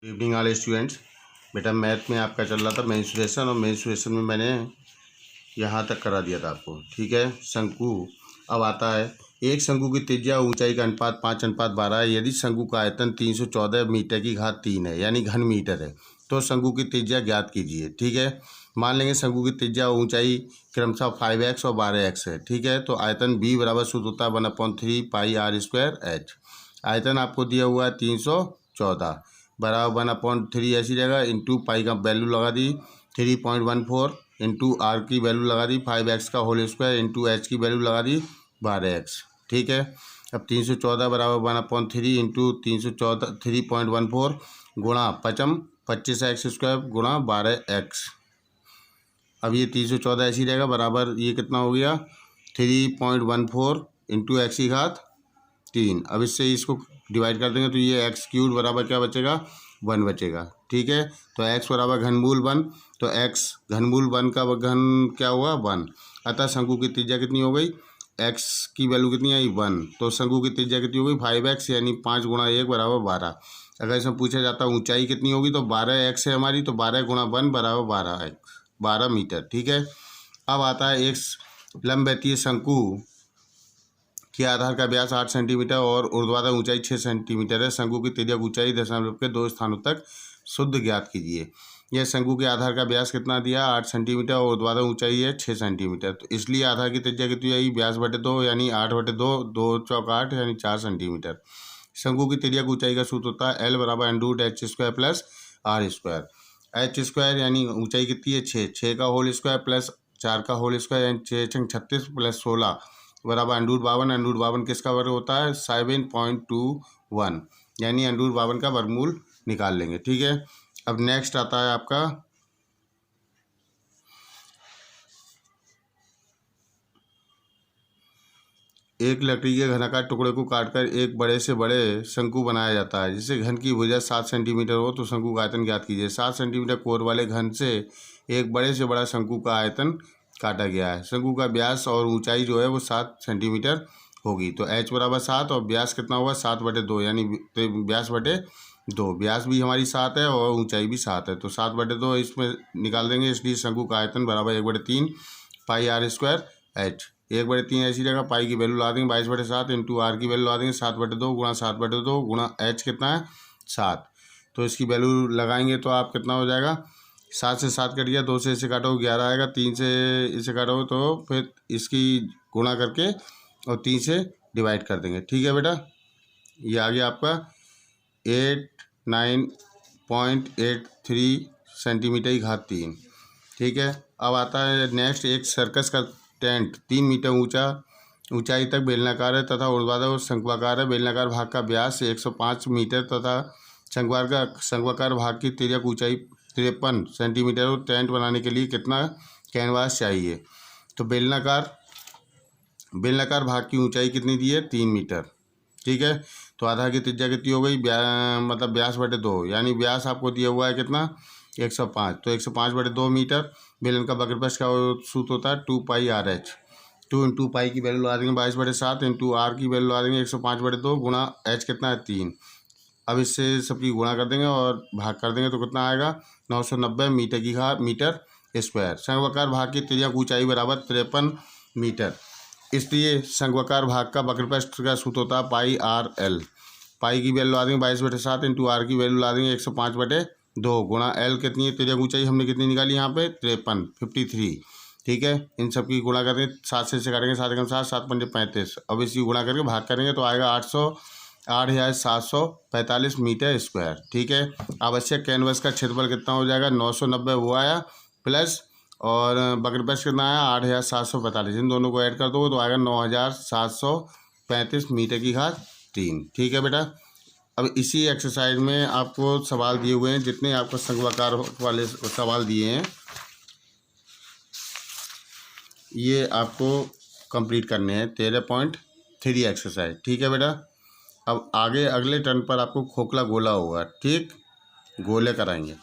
Good evening all students. बेटा math में आपका चल रहा था मेंस्ट्रुएशन, और मेंस्ट्रुएशन में मैंने यहाँ तक करा दिया था आपको। ठीक है, शंकु अब आता है। एक शंकु की त्रिज्या ऊंचाई का अनुपात 5:12 है। यदि शंकु का आयतन 314 मीटर की घात 3 है, यानी घन मीटर है, तो शंकु की त्रिज्या ज्ञात कीजिए। ठीक है, मान लेंगे शंकु की त्रिज्या ऊंचाई क्रमशः 5x और 12x है। ठीक है, तो आयतन b बराबर सूत्र होता है 1/3 पाई r स्क्वायर h। आयतन आपको दिया हुआ है 314 बराबर 1/3 ऐसी जगह इंटू पाई का वैल्यू लगा दी 3.14 इंटू आर की वैल्यू लगा दी 5x का होल स्क्वायर इंटू एच की वैल्यू लगा दी 12x। ठीक है, अब 314 बराबर 1/3 इंटू 314 3.14 गुणा 25x स्क्वायर गुणा 12x। अब ये 314 ऐसी रहेगा बराबर ये कितना हो गया 3.14 इंटू एक्स की घात 3। अब इससे इसको डिवाइड कर देंगे तो ये एक्स क्यूब बराबर क्या बचेगा 1 बचेगा। ठीक है, तो एक्स बराबर घनमूल 1, तो एक्स घनमूल 1 का घन क्या हुआ 1। अतः शंकु की त्रिज्या कितनी हो गई, एक्स की वैल्यू कितनी आई 1, तो शंकु की त्रिज्या कितनी हो गई 5x, यानी 5 गुणा 1 बराबर 12। अगर इसमें पूछा जाता है ऊंचाई कितनी होगी तो 12x है हमारी, तो 12 गुणा 1 बराबर 12 मीटर। ठीक है, अब आता है एक लंबवृत्तीय शंकु के आधार का व्यास 8 सेंटीमीटर और ऊर्ध्वाधर ऊंचाई 6 सेंटीमीटर है। शंकु की तिर्यक ऊंचाई दशमलव के 2 स्थानों तक शुद्ध ज्ञात कीजिए। यह शंकु के आधार का व्यास कितना दिया 8 सेंटीमीटर और ऊर्ध्वाधर ऊंचाई है 6 सेंटीमीटर। तो इसलिए आधार की त्रिज्या कितनी आई व्यास बटे 2 यानी 8/2, 2 चौक 8 यानी 4 सेंटीमीटर। शंकु की तिर्यक ऊंचाई का सूत्र होता है L बराबर √h² plus r square. h square यानी ऊंचाई कितनी है 6 का होल स्क्वायर प्लस 4 का होल स्क्वायर यानी 6 36 प्लस 16 बराबर √52 किसका वर्ग होता है 7.21, यानी √52 का वर्गमूल निकाल लेंगे। ठीक है, अब नेक्स्ट आता है आपका एक लकड़ी के घनाकार टुकड़े को काटकर एक बड़े से बड़े शंकु बनाया जाता है जिसे घन की भुजा 7 सेंटीमीटर हो, तो शंकु का आयतन ज्ञात कीजिए। 7 सेंटीमीटर कोर वाले घन से एक बड़े से बड़ा शंकु का आयतन काटा गया है। शंकु का व्यास और ऊंचाई जो है वो 7 सेंटीमीटर होगी, तो h बराबर 7 और व्यास कितना हुआ 7/2, यानी व्यास बटे 2। व्यास भी हमारी 7 है और ऊंचाई भी 7 है, तो 7/2 इसमें निकाल देंगे। इसलिए शंकु का आयतन बराबर 1/3 पाई r स्क्वायर h। 1/3 ऐसी जगह पाई की वैल्यू ला देंगे 22/7 इंटू आर की वैल्यू ला देंगे 7/2 गुणा 7/2 गुणा h कितना है 7। तो इसकी वैल्यू लगाएंगे तो आप कितना हो जाएगा 7 से 7 कट गया, 2 से इसे काटोगे 11 आएगा, 3 से इसे काटोगे तो फिर इसकी गुणा करके और 3 से डिवाइड कर देंगे। ठीक है बेटा, ये आ गया आपका 89.83 सेंटीमीटर की घात 3। ठीक है, अब आता है नेक्स्ट एक सर्कस का टेंट 3 मीटर ऊंचाई तक बेलनाकार है तथा ऊर्ध्वाधर और शंक्वाकार है। बेलनाकार भाग का व्यास 105 मीटर तथा शंक्वाकार भाग की तिर्यक ऊंचाई 53 सेंटीमीटर। और टेंट बनाने के लिए कितना कैनवास चाहिए, तो बेलनाकार भाग की ऊंचाई कितनी दी है 3 मीटर। ठीक है, तो आधार की त्रिज्या कितनी हो गई मतलब व्यास बटे 2, यानी व्यास आपको दिया हुआ है कितना 105, तो 105/2 मीटर। बेलन का वक्रपृष्ठ का सूत्र होता है 2 पाई RH। 2 इंटू पाई की वैल्यू ला देंगे 22/7 इंटू आर की वैल्यू ला देंगे 105/2 गुणा h कितना है 3। अब इससे सबकी गुणा कर देंगे और भाग कर देंगे तो कितना आएगा 990 मीटर की घात मीटर स्क्वायर। शंक्वाकार भाग की त्रिज्या ऊंचाई बराबर 53 मीटर, इसलिए शंक्वाकार भाग का वक्रपृष्ठ का सूत्र होता है पाई RL। पाई की वैल्यू ला देंगे 22/7 इंटू आर की वैल्यू ला देंगे 105/2 गुणा L कितनी है त्रिज्या ऊंचाई हमने कितनी निकाली यहाँ पे 53। ठीक है, इन सब की गुणा करेंगे 7 से काटेंगे 7 एकम 7 7 पंजे 35। अब इसकी गुणा करके भाग करेंगे तो आएगा 8,745 मीटर स्क्वायर। ठीक है, आवश्यक कैनवस का क्षेत्रफल कितना हो जाएगा 990 वो आया प्लस और वक्रपृष्ठ कितना आया 8,745, इन दोनों को ऐड कर दो तो आएगा 9,735 मीटर की घात 3। ठीक है बेटा, अब इसी एक्सरसाइज में आपको सवाल दिए हुए हैं, जितने आपको शंक्वाकार वाले सवाल दिए हैं ये आपको कंप्लीट करने हैं 13.3 एक्सरसाइज। ठीक है बेटा, अब आगे अगले टर्न पर आपको खोखला गोला होगा, ठीक गोले कराएंगे।